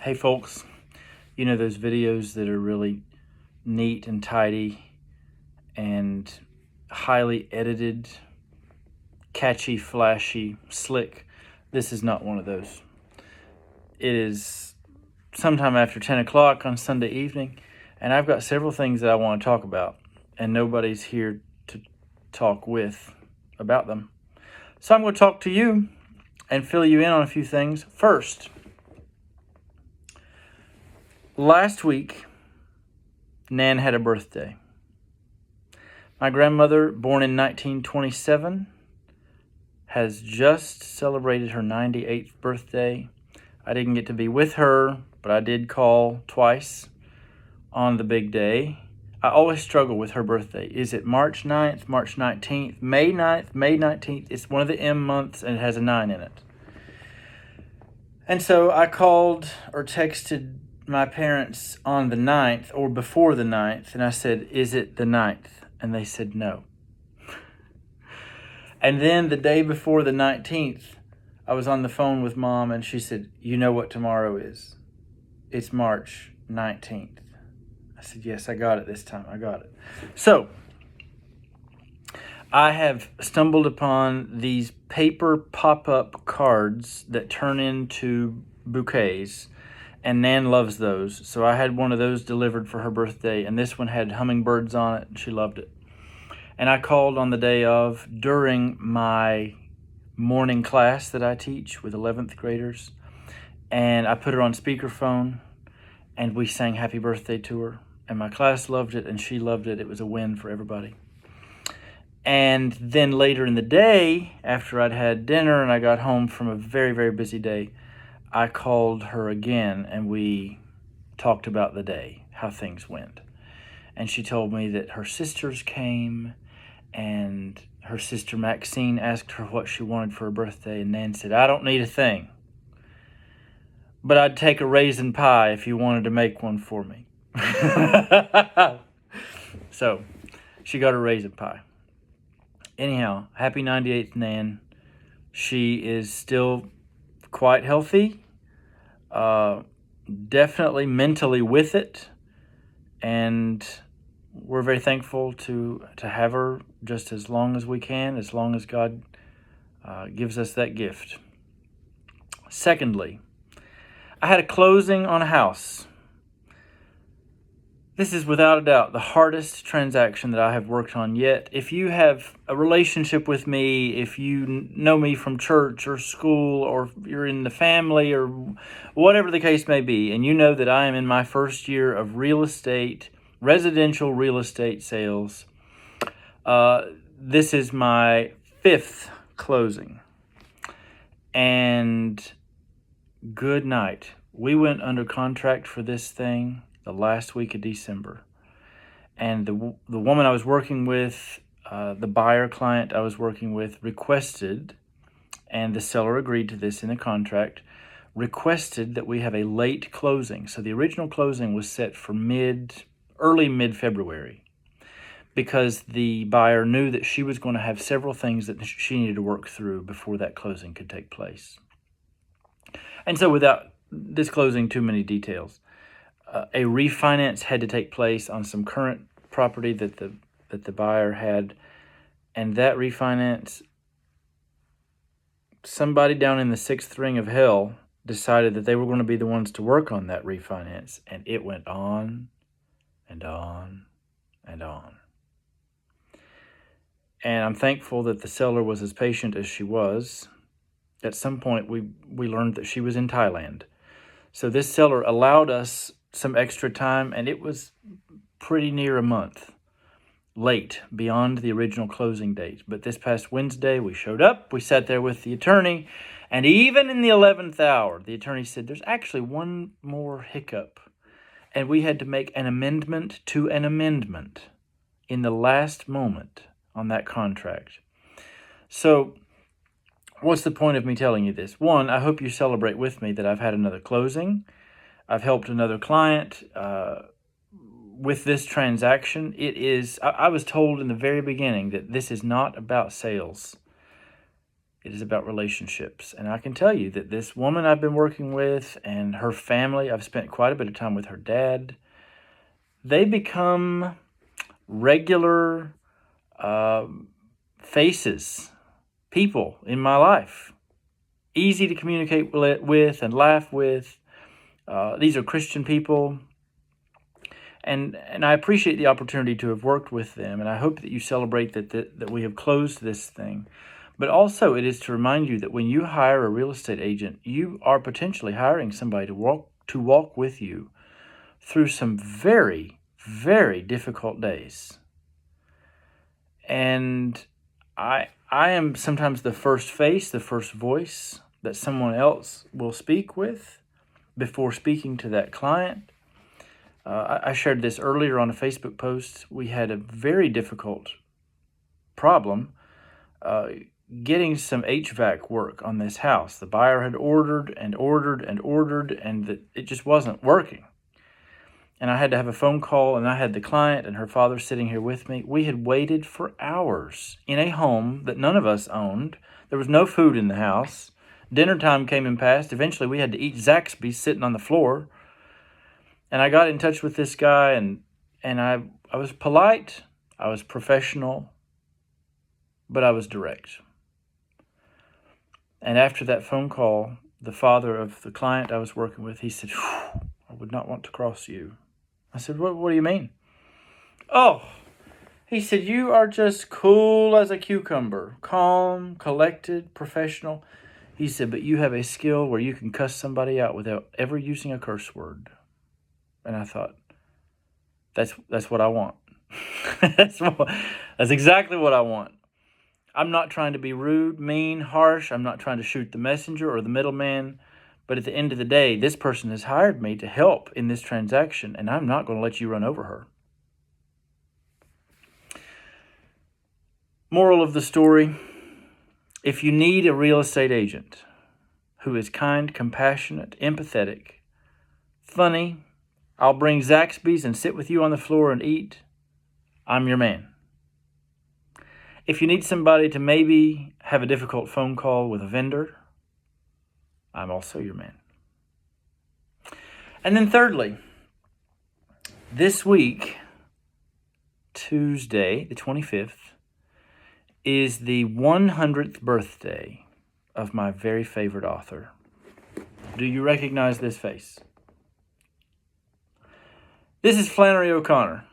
Hey folks, you know those videos that are really neat and tidy and highly edited, catchy, flashy, slick? This is not one of those. It is sometime after 10 o'clock on Sunday evening, and I've got several things that I want to talk about, and nobody's here to talk with about them. So I'm going to talk to you and fill you in on a few things. First, last week, Nan had a birthday. My grandmother, born in 1927, has just celebrated her 98th birthday. I didn't get to be with her, but I did call twice on the big day. I always struggle with her birthday. Is it March 9th, March 19th, May 9th, May 19th? It's one of the M months and it has a 9 in it. And so I called or texted my parents on the 9th or before the 9th, and I said, is it the 9th? And they said no. And then the day before the 19th, I was on the phone with Mom, and she said, you know what tomorrow is? It's March 19th. I said, yes, I got it this time. I got it. So I have stumbled upon these paper pop-up cards that turn into bouquets, and Nan loves those. So I had one of those delivered for her birthday, and this one had hummingbirds on it, and she loved it. And I called on the day of during my morning class that I teach with 11th graders, and I put her on speakerphone, and we sang happy birthday to her, and my class loved it, and she loved it. It was a win for everybody. And then later in the day, after I'd had dinner and I got home from a very, very busy day, I called her again and we talked about the day, how things went. And she told me that her sisters came and her sister Maxine asked her what she wanted for her birthday. And Nan said, I don't need a thing, but I'd take a raisin pie if you wanted to make one for me. So she got a raisin pie. Anyhow, happy 98th, Nan. She is still quite healthy, definitely mentally with it, and we're very thankful to have her just as long as we can, as long as God gives us that gift. Secondly, I had a closing on a house. This is without a doubt the hardest transaction that I have worked on yet. If you have a relationship with me, if you know me from church or school, or you're in the family or whatever the case may be, and you know that I am in my first year of real estate, residential real estate sales, this is my 5th closing. And good night. We went under contract for this thing the last week of December. And the woman I was working with, the buyer client I was working with, requested, and the seller agreed to this in the contract, requested that we have a late closing. So the original closing was set for early mid-February, because the buyer knew that she was going to have several things that she needed to work through before that closing could take place. And so without disclosing too many details, a refinance had to take place on some current property that the buyer had, and that refinance, somebody down in the 6th ring of hell decided that they were going to be the ones to work on that refinance, and it went on and on and on. And I'm thankful that the seller was as patient as she was. At some point, we learned that she was in Thailand. So this seller allowed us some extra time, and it was pretty near a month late, beyond the original closing date. But this past Wednesday, we showed up, we sat there with the attorney, and even in the 11th hour, the attorney said, there's actually one more hiccup. And we had to make an amendment to an amendment in the last moment on that contract. So what's the point of me telling you this? One, I hope you celebrate with me that I've had another closing. I've helped another client with this transaction. I was told in the very beginning that this is not about sales. It is about relationships. And I can tell you that this woman I've been working with and her family, I've spent quite a bit of time with her dad. They become regular faces, people in my life. Easy to communicate with and laugh with. These are Christian people. And I appreciate the opportunity to have worked with them. And I hope that you celebrate that we have closed this thing. But also it is to remind you that when you hire a real estate agent, you are potentially hiring somebody to walk with you through some very, very difficult days. And I am sometimes the first face, the first voice that someone else will speak with before speaking to that client. I shared this earlier on a Facebook post. We had a very difficult problem getting some HVAC work on this house. The buyer had ordered, and it just wasn't working. And I had to have a phone call, and I had the client and her father sitting here with me. We had waited for hours in a home that none of us owned. There was no food in the house. Dinner time came and passed. Eventually, we had to eat Zaxby's sitting on the floor. And I got in touch with this guy, and I was polite, I was professional, but I was direct. And after that phone call, the father of the client I was working with, he said, "I would not want to cross you." I said, what do you mean? "Oh," he said, "you are just cool as a cucumber, calm, collected, professional." He said, "But you have a skill where you can cuss somebody out without ever using a curse word." And I thought, that's what I want. That's exactly what I want. I'm not trying to be rude, mean, harsh. I'm not trying to shoot the messenger or the middleman. But at the end of the day, this person has hired me to help in this transaction, and I'm not going to let you run over her. Moral of the story: if you need a real estate agent who is kind, compassionate, empathetic, funny, I'll bring Zaxby's and sit with you on the floor and eat, I'm your man. If you need somebody to maybe have a difficult phone call with a vendor, I'm also your man. And then thirdly, this week, Tuesday, the 25th, is the 100th birthday of my very favorite author. Do you recognize this face? This is Flannery O'Connor.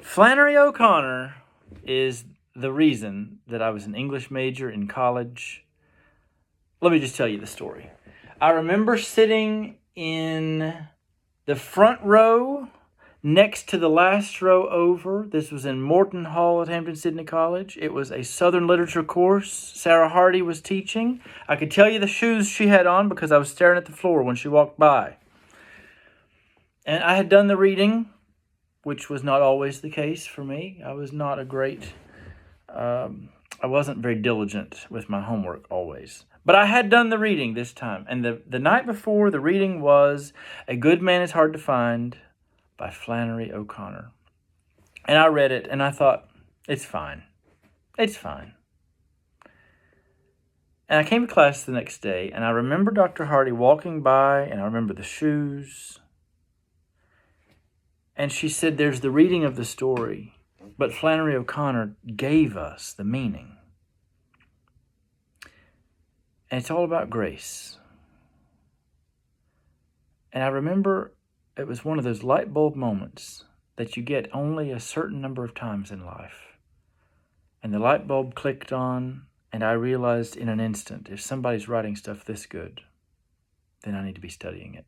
Flannery O'Connor is the reason that I was an English major in college. Let me just tell you the story. I remember sitting in the front row next to the last row over. This was in Morton Hall at Hampton-Sydney College. It was a Southern Literature course. Sarah Hardy was teaching. I could tell you the shoes she had on because I was staring at the floor when she walked by. And I had done the reading, which was not always the case for me. I was not a great... I wasn't very diligent with my homework always. But I had done the reading this time. And the night before, the reading was A Good Man is Hard to Find by Flannery O'Connor. And I read it, and I thought, it's fine. It's fine. And I came to class the next day, and I remember Dr. Hardy walking by, and I remember the shoes. And she said, there's the reading of the story, but Flannery O'Connor gave us the meaning. And it's all about grace. And I remember it was one of those light bulb moments that you get only a certain number of times in life. And the light bulb clicked on, and I realized in an instant, if somebody's writing stuff this good, then I need to be studying it.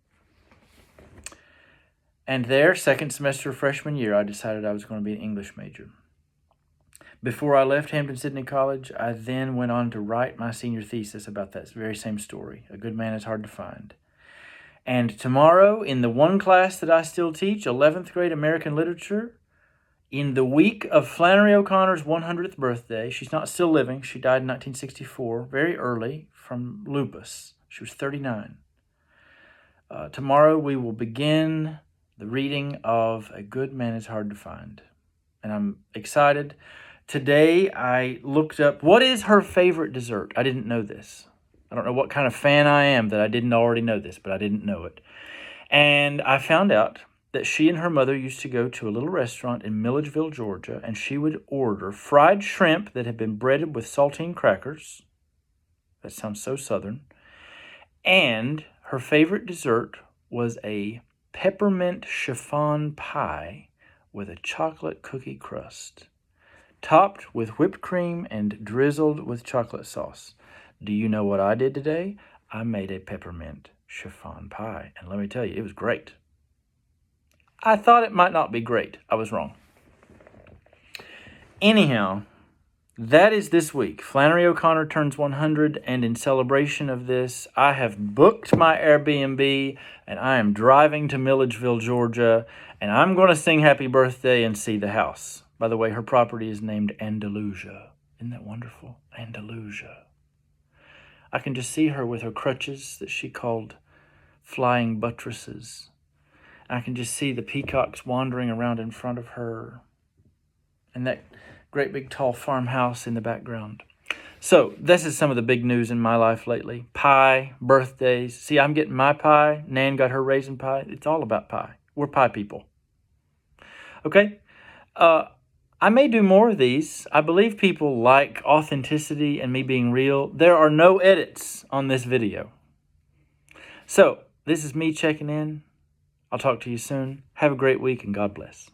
And there, second semester of freshman year, I decided I was going to be an English major. Before I left Hampton-Sydney College, I then went on to write my senior thesis about that very same story. A Good Man is Hard to Find. And tomorrow, in the one class that I still teach, 11th grade American Literature, in the week of Flannery O'Connor's 100th birthday, she's not still living, she died in 1964, very early, from lupus. She was 39. Tomorrow we will begin the reading of A Good Man is Hard to Find. And I'm excited. Today I looked up what is her favorite dessert. I didn't know this. I don't know what kind of fan I am that I didn't already know this, but I didn't know it. And I found out that she and her mother used to go to a little restaurant in Milledgeville, Georgia, and she would order fried shrimp that had been breaded with saltine crackers. That sounds so southern. And her favorite dessert was a peppermint chiffon pie with a chocolate cookie crust, topped with whipped cream and drizzled with chocolate sauce. Do you know what I did today? I made a peppermint chiffon pie, and let me tell you, it was great. I thought it might not be great. I was wrong. Anyhow, that is this week. Flannery O'Connor turns 100, and in celebration of this, I have booked my Airbnb, and I am driving to Milledgeville, Georgia, and I'm going to sing happy birthday and see the house. By the way, her property is named Andalusia. Isn't that wonderful? Andalusia. I can just see her with her crutches that she called flying buttresses. I can just see the peacocks wandering around in front of her, and that great big tall farmhouse in the background. So this is some of the big news in my life lately. Pie, birthdays. See, I'm getting my pie. Nan got her raisin pie. It's all about pie. We're pie people. Okay? I may do more of these. I believe people like authenticity and me being real. There are no edits on this video. So this is me checking in. I'll talk to you soon. Have a great week and God bless.